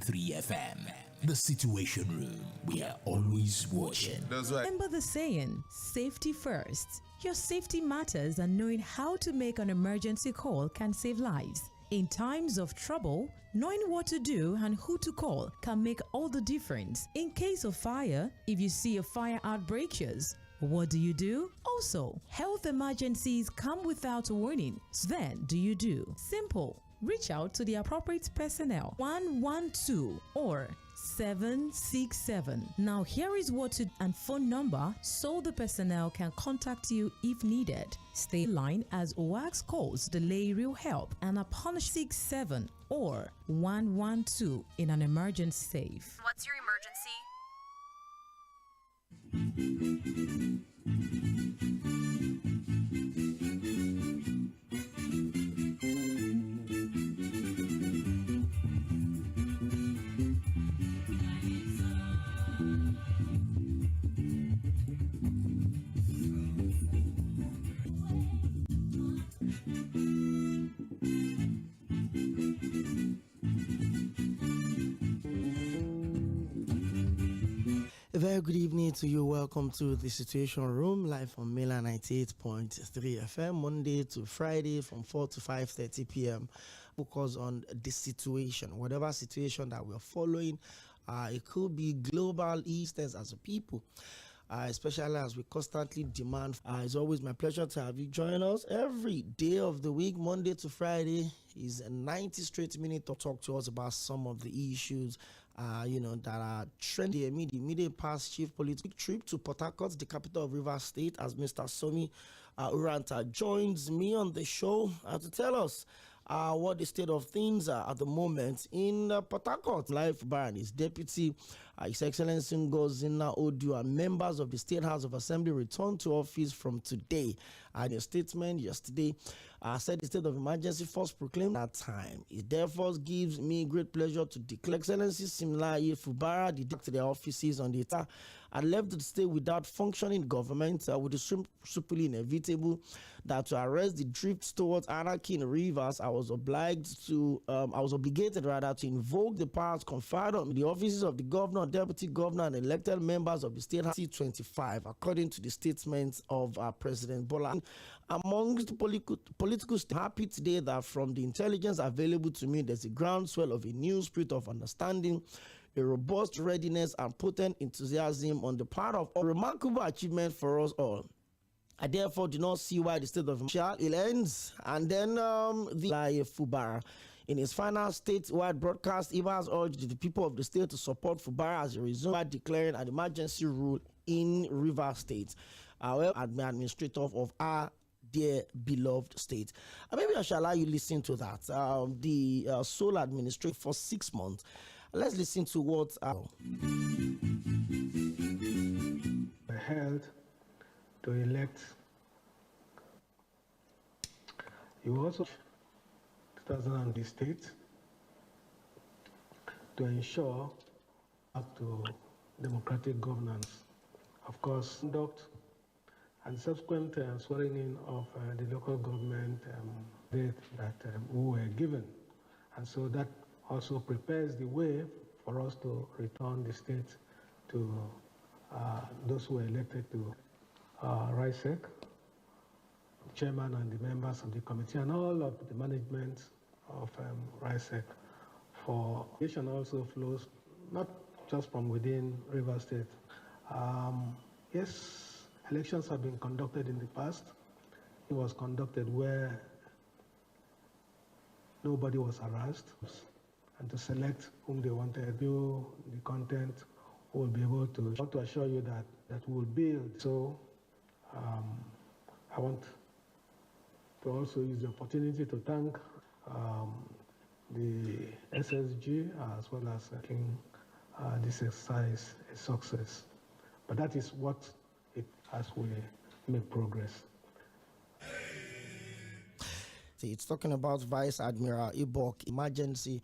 3 FM, the Situation Room. We are always watching. That's right. Remember the saying, safety first. Your safety matters, and knowing how to make an emergency call can save lives. In times of trouble, knowing what to do and who to call can make all the difference. In case of fire, if you see a fire outbreak, what do you do? Also, health emergencies come without warning. So then, do you do? Simple. Reach out to the appropriate personnel 112 or 767. Now here is what to and phone number so the personnel can contact you if needed. Stay in line as OWAX calls delay real help and upon 67 or 112 in an emergency save. What's your emergency? A very good evening to you. Welcome to the Situation Room, live on Mela 98.3 FM, Monday to Friday from 4 to 5:30 p.m. Focus on the situation, whatever situation that we're following. It could be global instance as a people. Especially as we constantly demand. It's always my pleasure to have you join us every day of the week, Monday to Friday. Is 90 straight minutes to talk to us about some of the issues, that are trending. The immediate past chief political trip to Port Harcourt, the capital of Rivers State, as Mr. Somi Uranta joins me on the show to tell us what the state of things are at the moment in Port Harcourt. Live Baron, his deputy, His Excellency Ngozi Odu, and members of the State House of Assembly returned to office from today. In a statement yesterday, said the state of emergency first proclaimed that time. It therefore gives me great pleasure to declare Excellency Sɪᴛᴜᴜ deduct their offices on the attack and left the state without functioning government, with the superly inevitable that to arrest the drift towards anarchy in Rivers. I was obligated to invoke the powers conferred on the offices of the governor, deputy governor, and elected members of the state House 25, according to the statements of President Bola. Amongst the political happy today that from the intelligence available to me, there's a groundswell of a new spirit of understanding, a robust readiness, and potent enthusiasm on the part of a remarkable achievement for us all. I therefore do not see why the state of it ends. And then the Fubara, in his final statewide broadcast, Iba has urged the people of the state to support Fubara as a result by declaring an emergency rule in Rivers State. Administrator of our dear beloved state. Maybe I shall allow you listen to that. The sole administrator for 6 months. Let's listen to what held to elect. You also 2000 the state to ensure up to democratic governance. Of course, conduct and subsequent swearing in of the local government that we were given. And so that also prepares the way for us to return the state to those who were elected to RISEC, chairman and the members of the committee, and all of the management of RISEC. For education also flows not just from within Rivers State. Yes, elections have been conducted in the past. It was conducted where nobody was harassed, and to select whom they wanted to do the content, will be able to assure you that we will build. So I want to also use the opportunity to thank the SSG as well as making this exercise a success. But that is what it as we make progress. It's talking about Vice Admiral Ibok emergency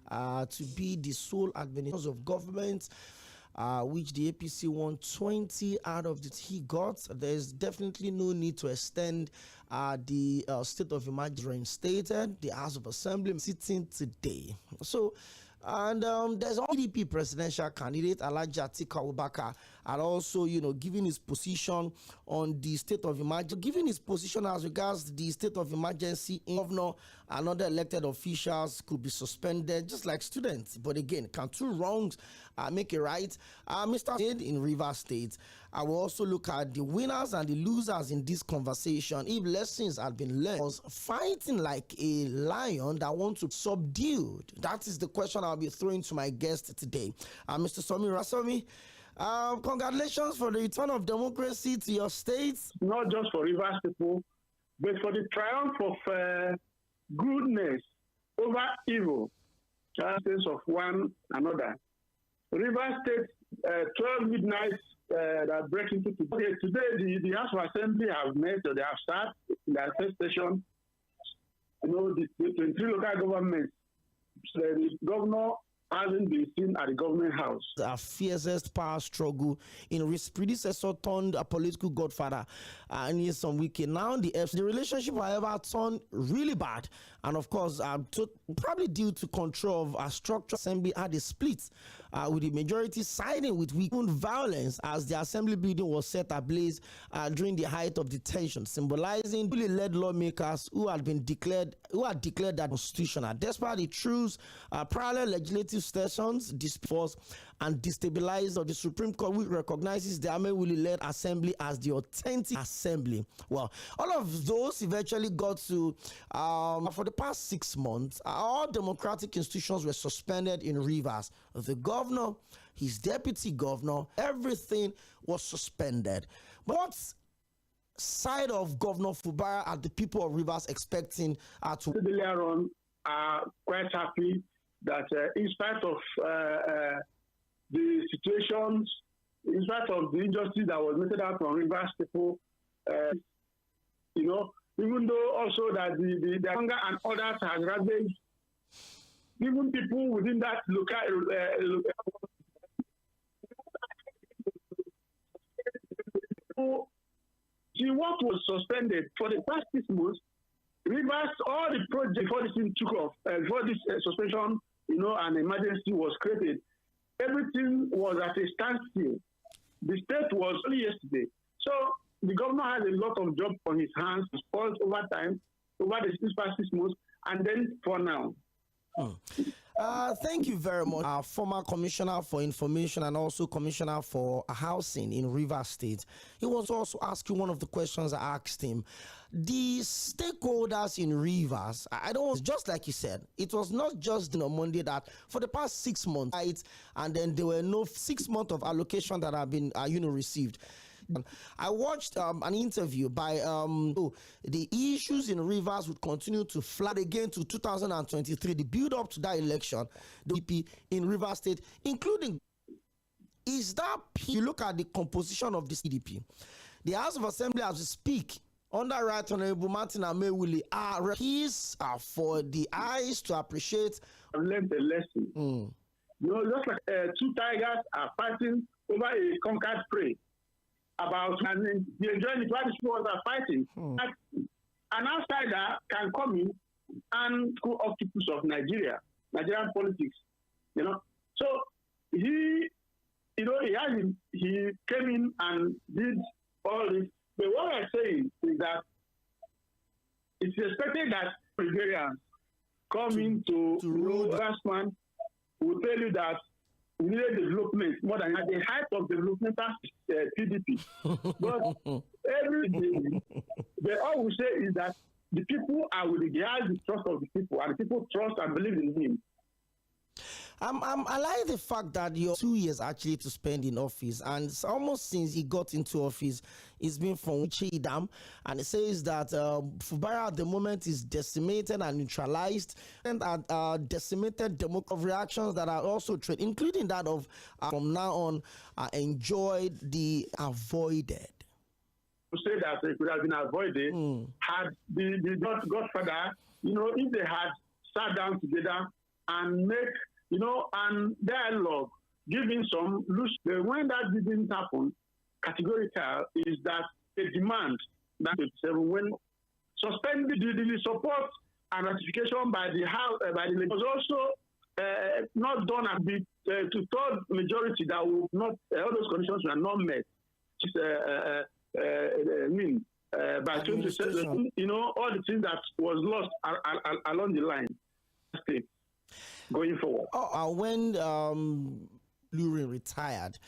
to be the sole administrator of government, which the APC won 20 out of the he got. There's definitely no need to extend the state of emergency reinstated. The House of Assembly sitting today. So And there's a PDP presidential candidate, Alhaji Atiku Abubakar, and also, giving his position on the state of emergency, giving his position as regards the state of emergency. Governor and other elected officials could be suspended, just like students. But again, can two wrongs make it right? Mr. In Rivers State, I will also look at the winners and the losers in this conversation. If lessons had been learned, was fighting like a lion that wants to be subdued. That is the question I'll be throwing to my guest today. Mr. Sᴏìᴜ congratulations for the return of democracy to your state. Not just for Rivers people, but for the triumph of goodness over evil, sense of one another. Rivers State, 12 midnight that break into today. Today, the House of Assembly have met, or they have started in their first session. The 23 local governments, the governor hasn't been seen at the government house. Our fiercest power struggle in his predecessor turned a political godfather in some weekend. Now the relationship, however, turned really bad. And of course, probably due to control of our structure, assembly had a split with the majority siding with weakened violence as the assembly building was set ablaze during the height of the tension, symbolizing newly led lawmakers who had declared that constitutional. Despite the truce, parallel legislative sessions, disforce and destabilize of the Supreme Court, which recognizes the Amewiuli-led assembly as the authentic assembly. Well, all of those eventually got to, for the past 6 months, all democratic institutions were suspended in Rivers. The governor, his deputy governor, everything was suspended. But what side of Governor Fubara are the people of Rivers expecting to? Earlier on, are quite happy that in spite of the situations, in spite of the injustice that was meted out on Rivers people, even though also that the hunger and others has ravaged, even people within that local see what was suspended for the past 6 months. Rivers, all the projects before this thing took off, before this suspension, an emergency was created, everything was at a standstill. The state was only yesterday. So the governor has a lot of job on his hands, spoiled over time, over the past 6 months, and then for now. Thank you very much. Our former Commissioner for Information and also Commissioner for Housing in Rivers State. He was also asking one of the questions I asked him. The stakeholders in Rivers, I don't, just like you said, it was not just on Monday that for the past 6 months, right, and then there were no 6 months of allocation that have been, received. I watched an interview by the issues in Rivers would continue to flood again to 2023, the build up to that election, the DP in Rivers State, including, is that, you look at the composition of this CDP, the House of Assembly as we speak, under Right Honorable Martin Amewiuli, are keys for the eyes to appreciate. I've learned a lesson. Just like two tigers are fighting over a conquered prey. About and the enjoyment while the people are fighting. An outsider can come in and go octopus of Nigerian politics, So he came in and did all this. But what I'm saying is that it's expected that Nigerians come into last man will tell you that we need development more than at the height of development PDP. But every day, all we say is that the people are with the trust of the people, and the people trust and believe in him. I like the fact that you're 2 years actually to spend in office, and it's almost since he got into office, it's been from Chidam, and it says that Fubara at the moment is decimated and neutralized, and decimated democratic reactions that are also trade, including that of from now on enjoyed the avoided. To say that it could have been avoided had the Godfather, if they had sat down together and make and dialogue, giving some loose. When that didn't happen, categorical is that a demand that when suspended the support and ratification by the House, by the was also not done at the two-third majority that will not, all those conditions were not met. By 2017, all the things that was lost along the line, going forward. When Lurin retired,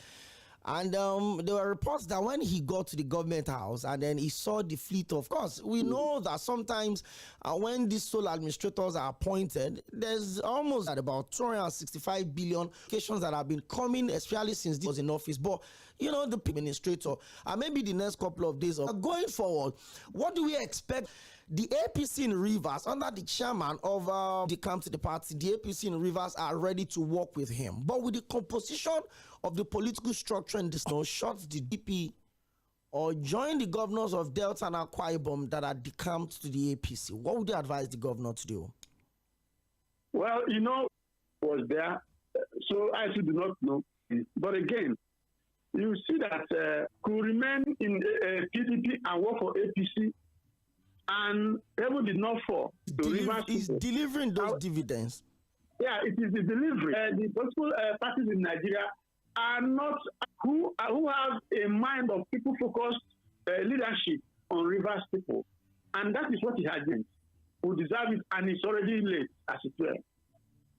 and there were reports that when he got to the government house and then he saw the fleet, of course, we know that sometimes when these sole administrators are appointed, there's almost at about 265 billion applications that have been coming, especially since this was in office. But, the administrator, and maybe the next couple of days going forward, what do we expect? The APC in Rivers, under the chairman of the camp to the party, the APC in Rivers are ready to work with him. But with the composition of the political structure in this, short the DP or join the governors of Delta and Akwa Ibom that are decamped to the APC, what would you advise the governor to do? Well, was there, so I do not know. But again, you see that could remain in PDP and work for APC, and Evo did not fall. Is delivering those dividends. Yeah, it is the delivery. The political parties in Nigeria are not who have a mind of people-focused leadership on Rivers people, and that is what he has done. Who deserve it, and it's already late, as it were.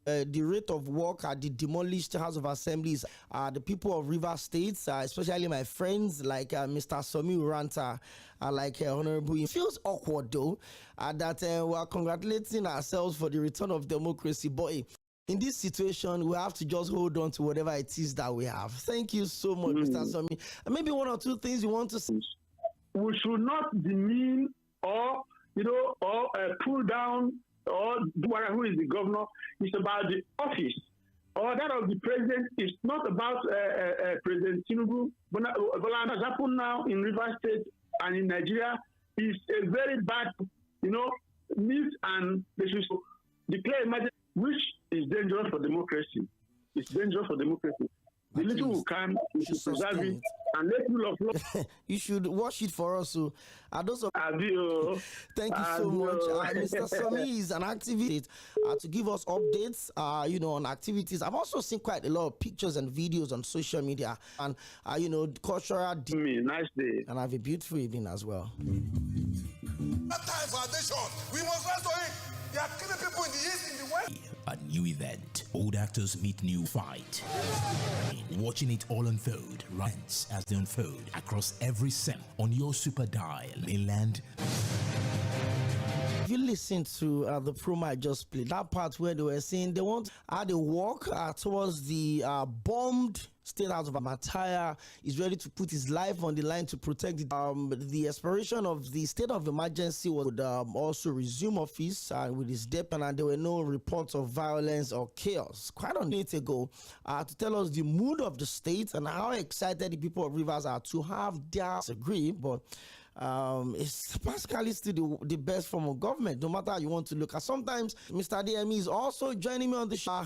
The rate of work at the demolished House of Assemblies, the people of River States, especially my friends like Mr. Somi Uranta, like Honorable, it feels awkward though, that we are congratulating ourselves for the return of democracy. But in this situation, we have to just hold on to whatever it is that we have. Thank you so much, Mr. Somi. And maybe one or two things you want to say. We should not demean or pull down or who is the governor. It's about the office or that of the president. It's not about President Tinubu. But what has happened now in Rivers State and in Nigeria is a very bad, news, and they should declare emergency, which is dangerous for democracy. It's dangerous for democracy. The little we can, we should preserve it and let rule of law. You should watch it for us. So, thank you so much. Mr. Somi is an activist to give us updates, on activities. I've also seen quite a lot of pictures and videos on social media and, cultural. Nice day. And have a beautiful evening as well. That time for our nation, we must rise to it. They are killing people in the east, in the west. A new event. Old actors meet new fight. Watching it all unfold. Rants as they unfold across every sem on your super dial. Mainland. If you listen to the promo I just played, that part where they were saying they want to walk towards the bombed State House of Mataya, is ready to put his life on the line to protect it. The expiration of the state of emergency would also resume office with his death, and there were no reports of violence or chaos. Quite a minute ago, to tell us the mood of the state and how excited the people of Rivers are to have their disagree, but it's basically still the best form of government, no matter how you want to look at. Sometimes Mr. DME is also joining me on the show.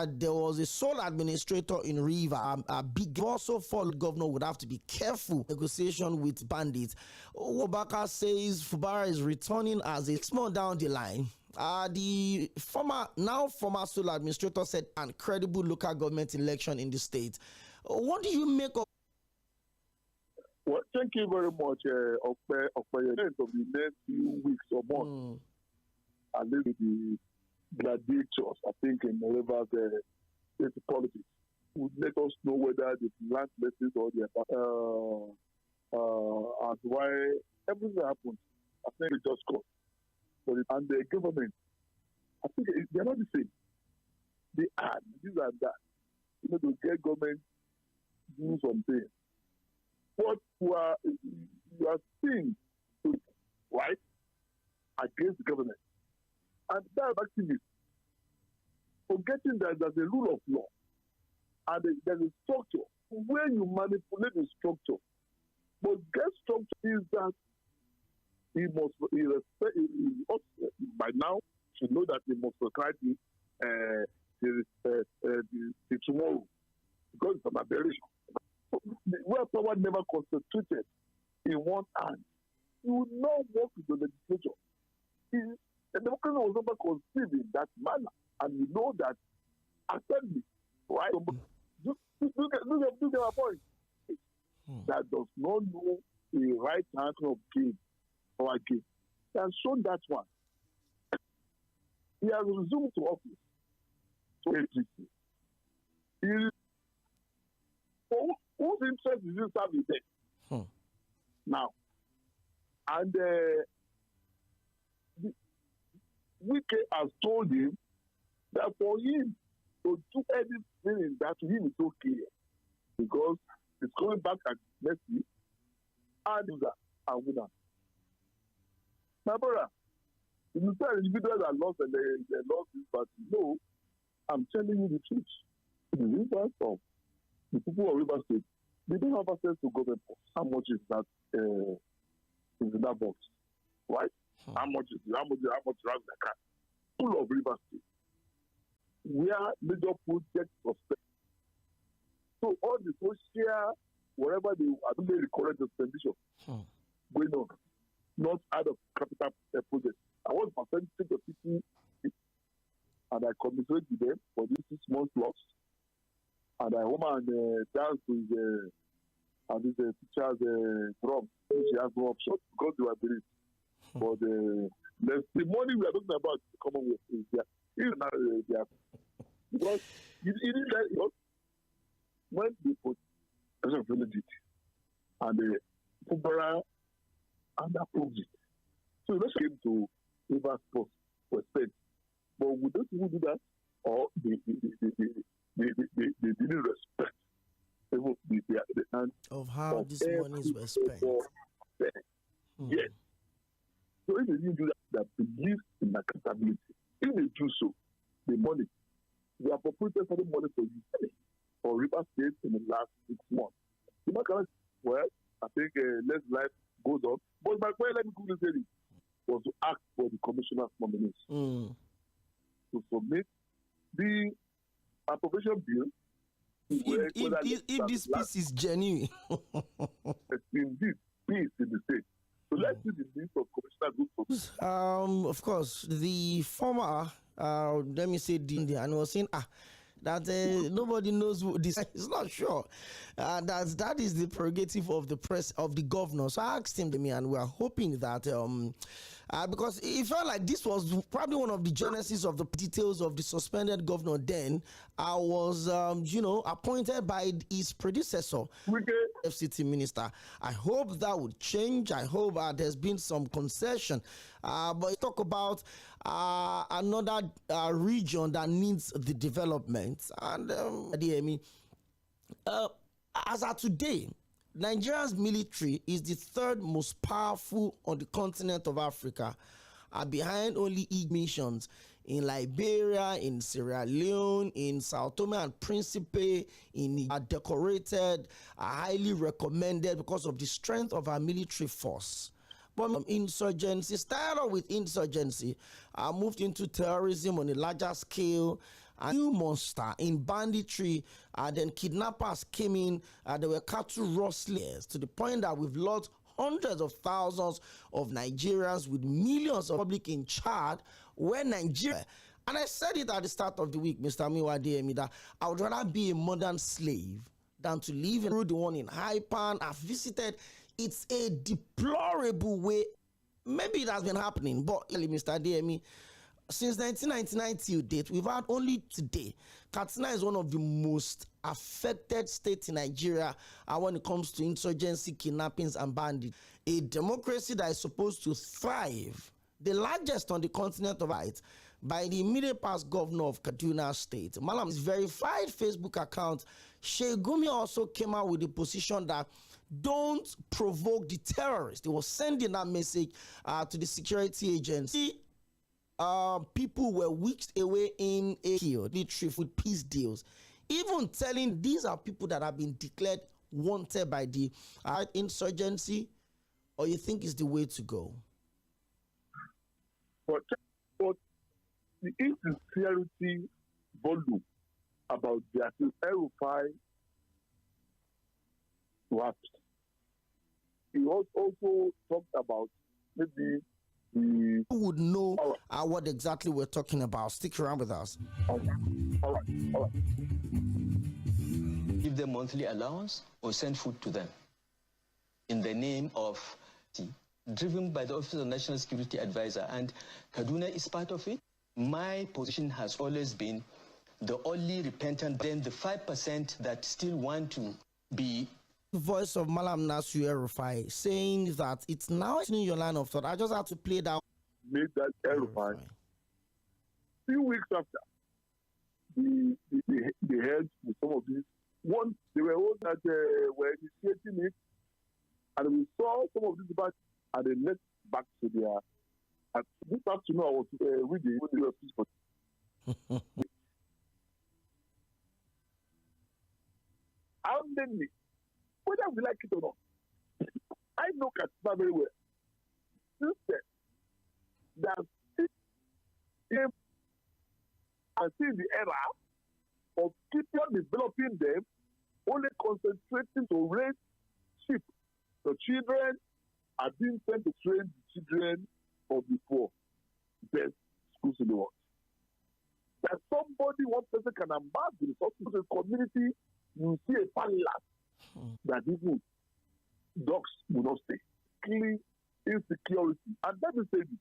There was a sole administrator in River, a big also for governor would have to be careful negotiation with bandits. Obaka says Fubara is returning as a small down the line. The former sole administrator said an credible local government election in the state. What do you make of? Well, thank you very much, Ope. Of the next few weeks or months, I live with the gladiators, I think, in Rivers state politics, would let us know whether the land lessons or the and why everything happens. I think it just goes. And the government, I think they're not the same. They are this and that. To get government do something. What you are seeing, right, against the government. And that activists, forgetting that there's a rule of law and there's a structure. When you manipulate the structure, but get structure is that he by now should know that he must prescribe the tomorrow because it's an aberration. Where power never concentrated in one hand, you will not work with the legislature. The democracy was never conceived in that manner, and you know that assembly, right? Do get my point. That does not know the right answer of game or game. He has shown that one. He has resumed to office. So whose interest is in serving them? Now, and Wike has told him that for him to do anything that to him is okay because it's coming back at mercy and user and winner. My brother, if you tell individuals that lost and they lost this party, no, I'm telling you the truth. The rivers of the people of River State, they don't have access to government. How much is that in that box? Right? How much is the car? Full of River State. Where major projects prospect. So all the social, whatever they are doing, the correct expenditure going on, not out of capital projects. I want percentage of people, and I commiserate with them for this 6 months loss. And I went and dance with this teacher's drum. She has no option because they were bereaved. But the money we are talking about the Commonwealth is there. It's not there. Because it is that when people really did and the footballer and approved it. So let's came to River Sports for spent. But would those people do that? Or they didn't respect the hand of how these monies were spent. Yes. So if they didn't do that believes in accountability. If they do so, the money, they appropriated for the money for you for River State in the last 6 months. You know, well, I think less life goes on. But my point, let me quickly say this, was to ask for the commissioner's nomination. To submit the appropriation bill. If this piece is genuine. Indeed, peace in the state. So let's see the list of commissioners. Of course, the former, let me say, and was saying, that nobody knows who this is. Not sure. That is the prerogative of the press of the governor. So I asked him to me, and we are hoping that because it felt like this was probably one of the genesis of the details of the suspended governor. Then I was, appointed by his predecessor, FCT minister. I hope that would change. I hope there's been some concession. But talk about another region that needs the development. And as of today, Nigeria's military is the third most powerful on the continent of Africa, behind only missions in Liberia, in Sierra Leone, in Sao Tome and Principe, decorated, highly recommended because of the strength of our military force. But insurgency, started with insurgency, moved into terrorism on a larger scale, a new monster in banditry, then kidnappers came in, there were cattle rustlers to the point that we've lost hundreds of thousands of Nigerians with millions of public in charge where Nigeria, and I said it at the start of the week, Mr. Miwa, that I would rather be a modern slave than to live in the one in Haipan. I've visited. It's a deplorable way. Maybe it has been happening, but Mr. DME, since 1999 till date, we've had only today. Katsina is one of the most affected states in Nigeria when it comes to insurgency, kidnappings, and bandits. A democracy that is supposed to thrive, the largest on the continent of it, by the immediate past governor of Kaduna State. Malam's verified Facebook account, Shegumi, also came out with the position that don't provoke the terrorists. They were sending that message to the security agency. People were weeks away in a trip with peace deals. Even telling these are people that have been declared wanted by the insurgency, or you think is the way to go? But the insincerity volume about the El-Rufai what he also talked about maybe Who would know what exactly we're talking about? Stick around with us. All right. Give them monthly allowance or send food to them in the name of driven by the Office of National Security Advisor, and Kaduna is part of it. My position has always been the only repentant, then the 5% that still want to be. The voice of Malam Nasir Rufai saying that it's now in your line of thought. I just have to play that. Made that Rufai. Few weeks after, the heads with some of these, one, they were all that were initiating it, and we saw some of these back, and they left back to their. And this afternoon, I was reading the speech. How many, whether we like it or not, I know Katsina very well. System that came and see the era of keeping on developing them, only concentrating to raise sheep. The children are being sent to train the children of the poor, best schools in the world. That somebody, one person can amass the resources of the community, you see a palace that even dogs will not stay. Clean insecurity. And let me say this,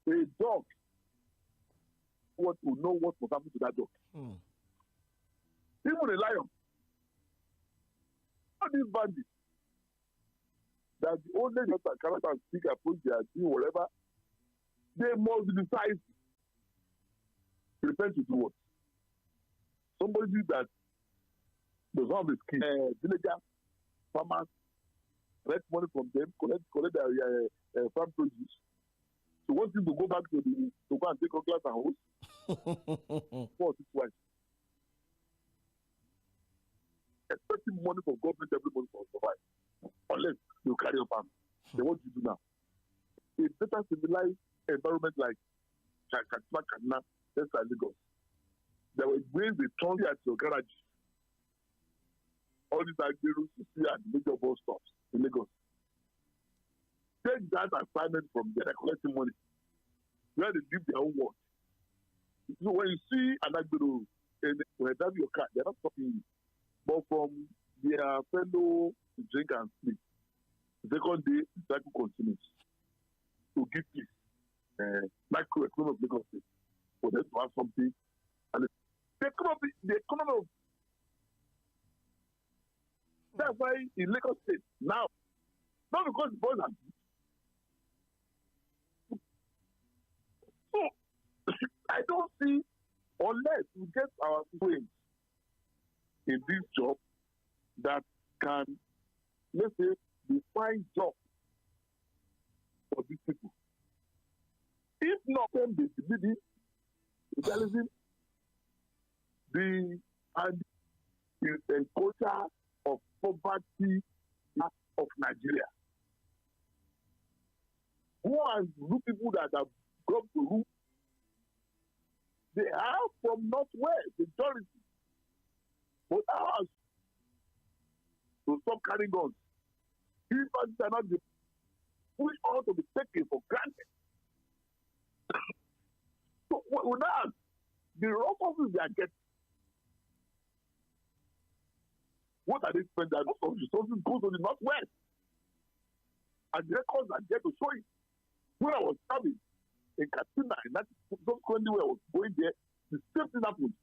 a dog will know what will happen to that dog. Even a lion. All these bandits that the only character and speak approach they are doing whatever, they must decide repent to do what? Somebody that does not have a skill, villagers, farmers, collect money from them, collect their farm produce. So want him to go back to go and take a class and host 4 or 6 wives. Expecting money from government every month for survive. Unless you carry your farm. Then what do you do now? A better civilized environment like Kaduna, just like Lagos. There were ways they turn at your garage. All these Agbero, Sisi, and major bus stops in Lagos. Take that assignment from there, collecting money, where they live their own world. So when you see an Agbero and when they have your car, they're not stopping you. But from their fellow drink and sleep, the second day, the cycle continues to give peace. Microeconomy of Lagos State for them to have something. And the economy of that's why in Lagos State now, not because the boys are so I don't see, unless we get our friends in this job that can, let's say, define job for these people. If not, then the division, capitalism, the culture of poverty of Nigeria. Who are the people that have come to rule? They are from Northwest, the majority. But ours to stop carrying guns. People are not push out to be taken for granted. So now, the resources they are getting, what are they spending? Most of the resources go to the Northwest. And the records are there to show it. When I was traveling in Katsina, and that's subsequently where I was going there, the same thing happened.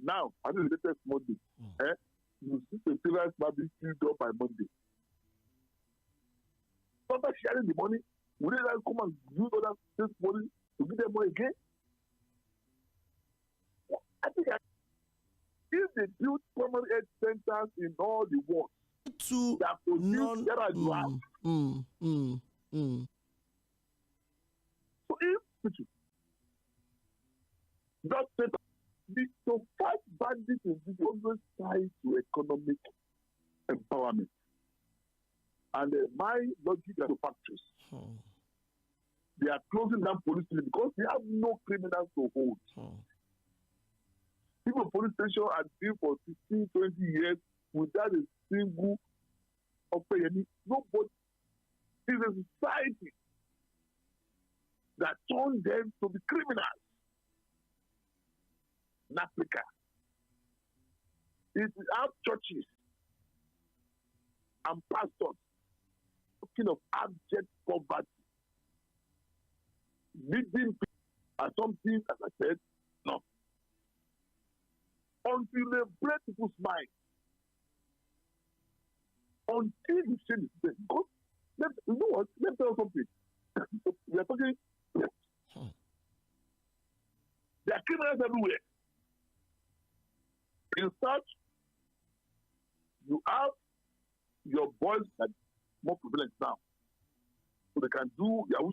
Now, I think the latest Monday, you see the serious barbecue filled up by Monday. After sharing the money, will they then come and use other states' money to give them money again? I think if they build primary health centers in all the world that produce So if that set to fight bandits in this always tied to economic empowerment. And my logic is to factories. They are closing down police station because they have no criminals to hold. People police station are been for 15, 20 years without a single operator. Nobody is a society that turned them to be criminals in Africa. It is our churches and pastors talking of abject poverty, leading people are something, as I said, no. Until they break people's minds, until you change it, because you know what? Let me tell you something. We are talking. There are criminals everywhere. In such, you have your boys that are more prevalent now, so they can do Yahoo.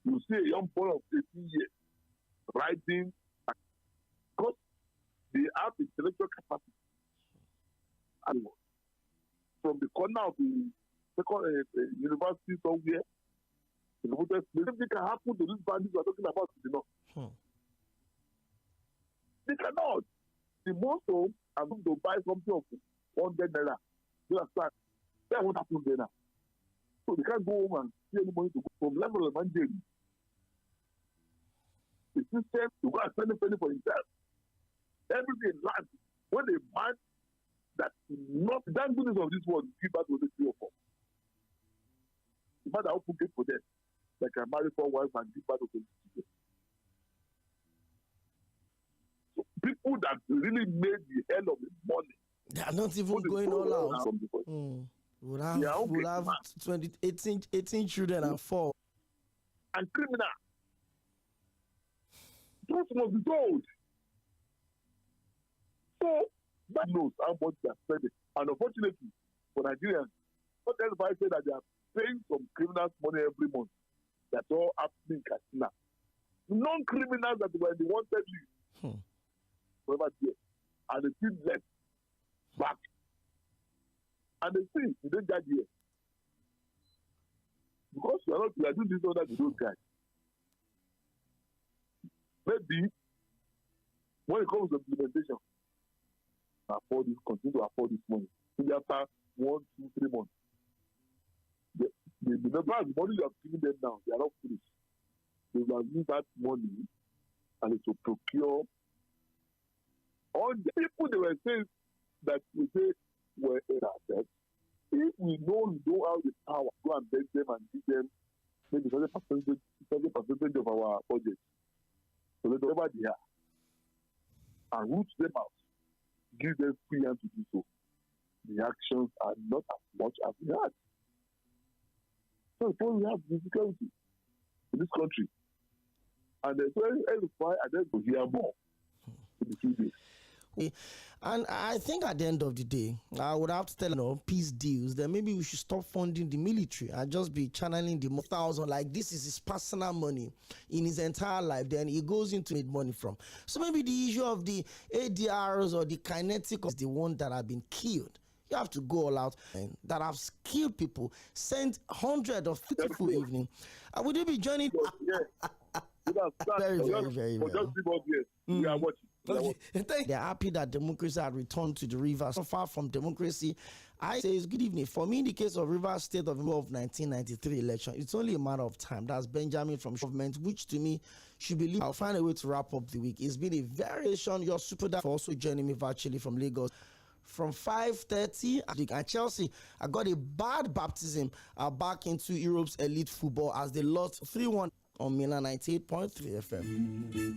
You see a young boy of 18 years riding because they have intellectual capacity. And from the corner of the second university somewhere, anything can happen to these bandits we are talking about, you know. They cannot. The most of them are going to buy something of 100 naira. You understand? That's what happened there now. So they can't go home and see any money to go from level of Nigeria. The system to go and spend a penny for himself. Everything lands when a man that not that goodness of this world give back to the 3 or 4. The man that open gate for them, they can marry 4 wives and give back to the children. So people that really made the hell of the money. They are not even going all out. We'll have 18 children and 4. And criminal. Those must be told. So that knows how much they are spending. And unfortunately, for Nigerians, what else if I say that they are paying some criminals money every month? That's all happening in Katsina. Non-criminals that were in the wanted list. Whoever there. And they still left back. And they see you don't get here. Because you are doing this order to those guys. Maybe when it comes to implementation, continue to afford this money. Maybe after 1, 2, 3 months. The number of money you have given them now, they are not foolish. They will use that money and to procure all the people they were saying that we say were in ourselves. If we know we don't have the power, go and beg them and give them maybe 30% of our budget. So let whatever they are and root them out, give them free hand to do so. The actions are not as much as we had. So we have difficulty in this country. And so why I don't hear more in the few days. And I think at the end of the day, I would have to tell peace deals that maybe we should stop funding the military and just be channeling the 1,000 like this is his personal money in his entire life. Then he goes into made money from. So maybe the issue of the ADRs or the kinetic is the one that have been killed. You have to go all out and that have killed people, sent hundreds of people evening. Would you be joining? Very well. We are watching. They're happy that democracy had returned to the rivers. So far from democracy, I say it's good evening. For me, in the case of Rivers State of 1993 election, it's only a matter of time. That's Benjamin from government, which to me should be. I'll find a way to wrap up the week. It's been a variation. Your super for also joining me virtually from Lagos. From 5:30 at Chelsea, I got a bad baptism back into Europe's elite football as they lost 3-1 on Milan 98.3 FM.